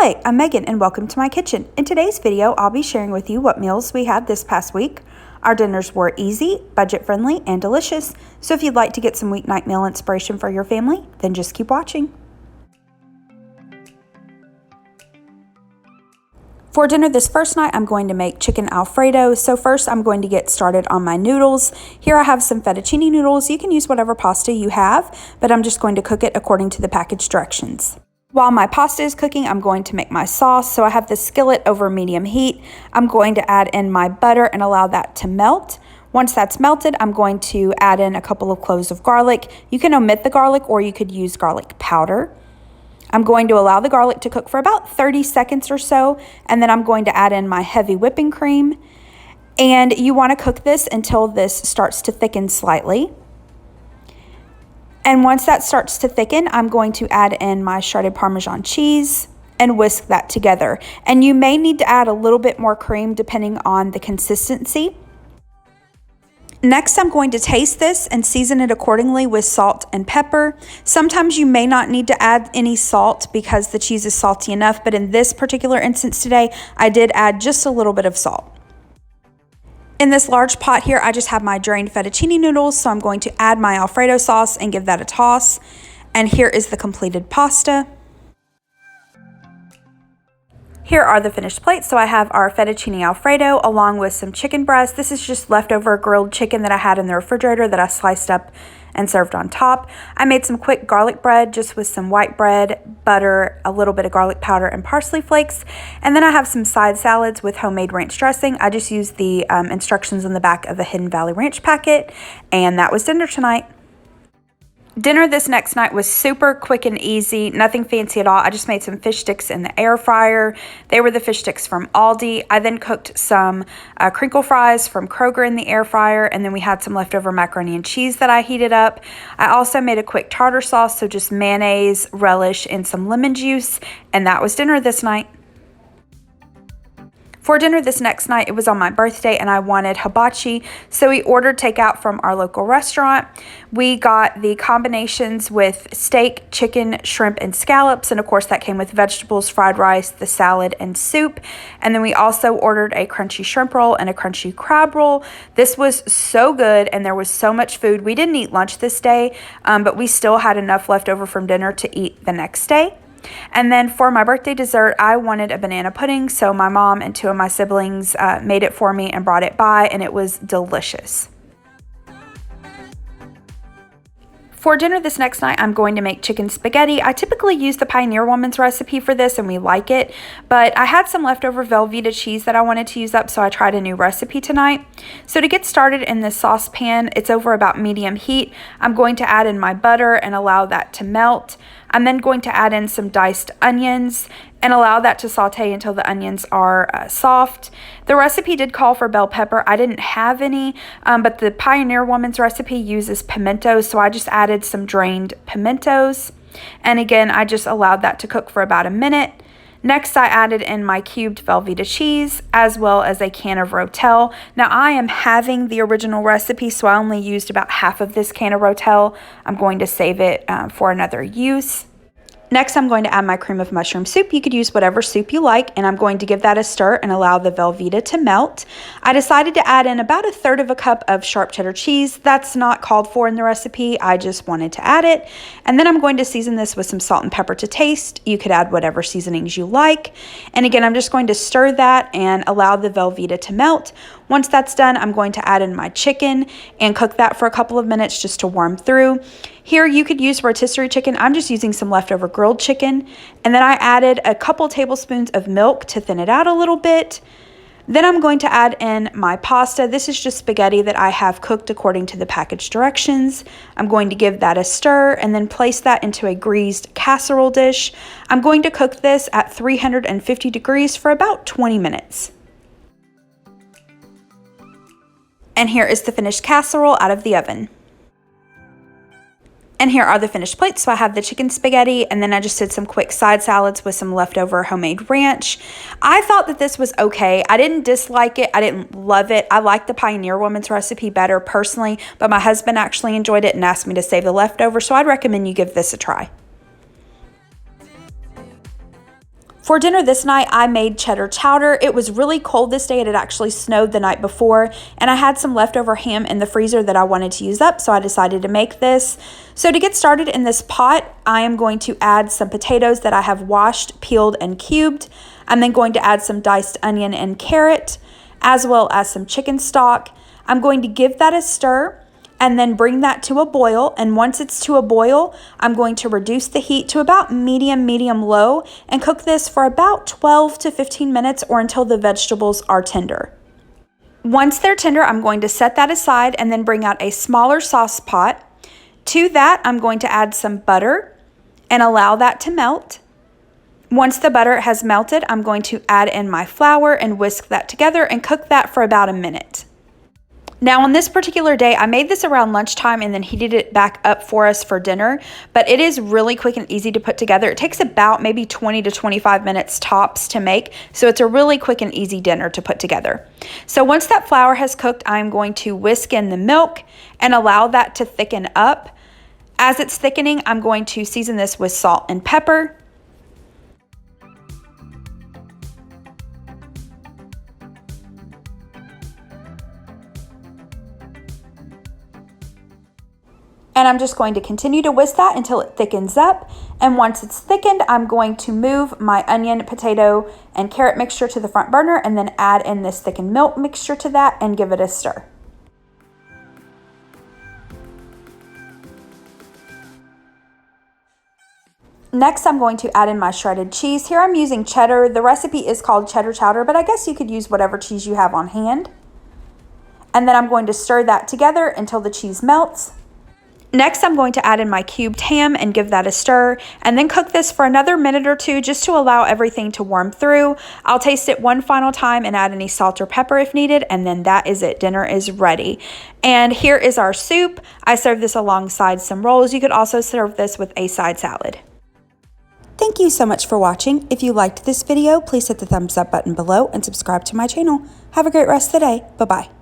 Hi, I'm Megan and welcome to my kitchen. In today's video, I'll be sharing with you what meals we had this past week. Our dinners were easy, budget-friendly, and delicious. So if you'd like to get some weeknight meal inspiration for your family, then just keep watching. For dinner this first night, I'm going to make chicken Alfredo. So first, I'm going to get started on my noodles. Here I have some fettuccine noodles. You can use whatever pasta you have, but I'm just going to cook it according to the package directions. While my pasta is cooking, I'm going to make my sauce. So I have the skillet over medium heat. I'm going to add in my butter and allow that to melt. Once that's melted, I'm going to add in a couple of cloves of garlic. You can omit the garlic or you could use garlic powder. I'm going to allow the garlic to cook for about 30 seconds or so, and then I'm going to add in my heavy whipping cream. And you want to cook this until this starts to thicken slightly. And once that starts to thicken, I'm going to add in my shredded Parmesan cheese and whisk that together. And you may need to add a little bit more cream depending on the consistency. Next, I'm going to taste this and season it accordingly with salt and pepper. Sometimes you may not need to add any salt because the cheese is salty enough, but in this particular instance today, I did add just a little bit of salt. In this large pot here, I just have my drained fettuccine noodles, so I'm going to add my Alfredo sauce and give that a toss. And here is the completed pasta. Here are the finished plates. So I have our fettuccine Alfredo along with some chicken breast. This is just leftover grilled chicken that I had in the refrigerator that I sliced up and served on top. I made some quick garlic bread just with some white bread, butter, a little bit of garlic powder, and parsley flakes. And then I have some side salads with homemade ranch dressing. I just used the instructions on the back of the Hidden Valley Ranch packet. And that was dinner tonight. Dinner this next night was super quick and easy, nothing fancy at all. I just made some fish sticks in the air fryer. They were the fish sticks from Aldi. I then cooked some crinkle fries from Kroger in the air fryer, and then we had some leftover macaroni and cheese that I heated up. I also made a quick tartar sauce, so just mayonnaise, relish, and some lemon juice, and that was dinner this night. For dinner this next night, it was on my birthday and I wanted hibachi, so we ordered takeout from our local restaurant. We got the combinations with steak, chicken, shrimp, and scallops, and of course that came with vegetables, fried rice, the salad, and soup. And then we also ordered a crunchy shrimp roll and a crunchy crab roll. This was so good and there was so much food. We didn't eat lunch this day, but we still had enough left over from dinner to eat the next day. And then for my birthday dessert, I wanted a banana pudding, so my mom and two of my siblings made it for me and brought it by, and it was delicious. For dinner this next night, I'm going to make chicken spaghetti. I typically use the Pioneer Woman's recipe for this and we like it, but I had some leftover Velveeta cheese that I wanted to use up, so I tried a new recipe tonight. So to get started in this saucepan, it's over about medium heat. I'm going to add in my butter and allow that to melt. I'm then going to add in some diced onions and allow that to saute until the onions are soft. The recipe did call for bell pepper. I didn't have any, but the Pioneer Woman's recipe uses pimentos, so I just added some drained pimentos. And again, I just allowed that to cook for about a minute. Next, I added in my cubed Velveeta cheese as well as a can of Rotel. Now, I am having the original recipe, so I only used about half of this can of Rotel. I'm going to save it for another use. Next, I'm going to add my cream of mushroom soup. You could use whatever soup you like, and I'm going to give that a stir and allow the Velveeta to melt. I decided to add in about 1/3 cup of sharp cheddar cheese. That's not called for in the recipe. I just wanted to add it. And then I'm going to season this with some salt and pepper to taste. You could add whatever seasonings you like. And again, I'm just going to stir that and allow the Velveeta to melt. Once that's done, I'm going to add in my chicken and cook that for a couple of minutes just to warm through. Here, you could use rotisserie chicken. I'm just using some leftover grilled chicken. And then I added a couple tablespoons of milk to thin it out a little bit. Then I'm going to add in my pasta. This is just spaghetti that I have cooked according to the package directions. I'm going to give that a stir and then place that into a greased casserole dish. I'm going to cook this at 350 degrees for about 20 minutes. And here is the finished casserole out of the oven. And here are the finished plates. So I have the chicken spaghetti, and then I just did some quick side salads with some leftover homemade ranch. I thought that this was okay. I didn't dislike it. I didn't love it. I like the Pioneer Woman's recipe better personally, but my husband actually enjoyed it and asked me to save the leftover, so I'd recommend you give this a try. For dinner this night, I made cheddar chowder. It was really cold this day. It had actually snowed the night before, and I had some leftover ham in the freezer that I wanted to use up, so I decided to make this. So to get started in this pot, I am going to add some potatoes that I have washed, peeled, and cubed. I'm then going to add some diced onion and carrot, as well as some chicken stock. I'm going to give that a stir and then bring that to a boil. And once it's to a boil, I'm going to reduce the heat to about medium low and cook this for about 12 to 15 minutes or until the vegetables are tender. Once they're tender, I'm going to set that aside and then bring out a smaller sauce pot. To that, I'm going to add some butter and allow that to melt. Once the butter has melted, I'm going to add in my flour and whisk that together and cook that for about a minute. Now on this particular day, I made this around lunchtime and then heated it back up for us for dinner, but it is really quick and easy to put together. It takes about maybe 20 to 25 minutes tops to make, so it's a really quick and easy dinner to put together. So once that flour has cooked, I'm going to whisk in the milk and allow that to thicken up. As it's thickening, I'm going to season this with salt and pepper. And I'm just going to continue to whisk that until it thickens up. And once it's thickened, I'm going to move my onion, potato, and carrot mixture to the front burner and then add in this thickened milk mixture to that and give it a stir. Next, I'm going to add in my shredded cheese. Here I'm using cheddar. The recipe is called cheddar chowder, but I guess you could use whatever cheese you have on hand. And then I'm going to stir that together until the cheese melts. Next, I'm going to add in my cubed ham and give that a stir and then cook this for another minute or two just to allow everything to warm through. I'll taste it one final time and add any salt or pepper if needed, and then that is it. Dinner is ready. And here is our soup. I serve this alongside some rolls. You could also serve this with a side salad. Thank you so much for watching. If you liked this video, please hit the thumbs up button below and subscribe to my channel. Have a great rest of the day. Bye-bye.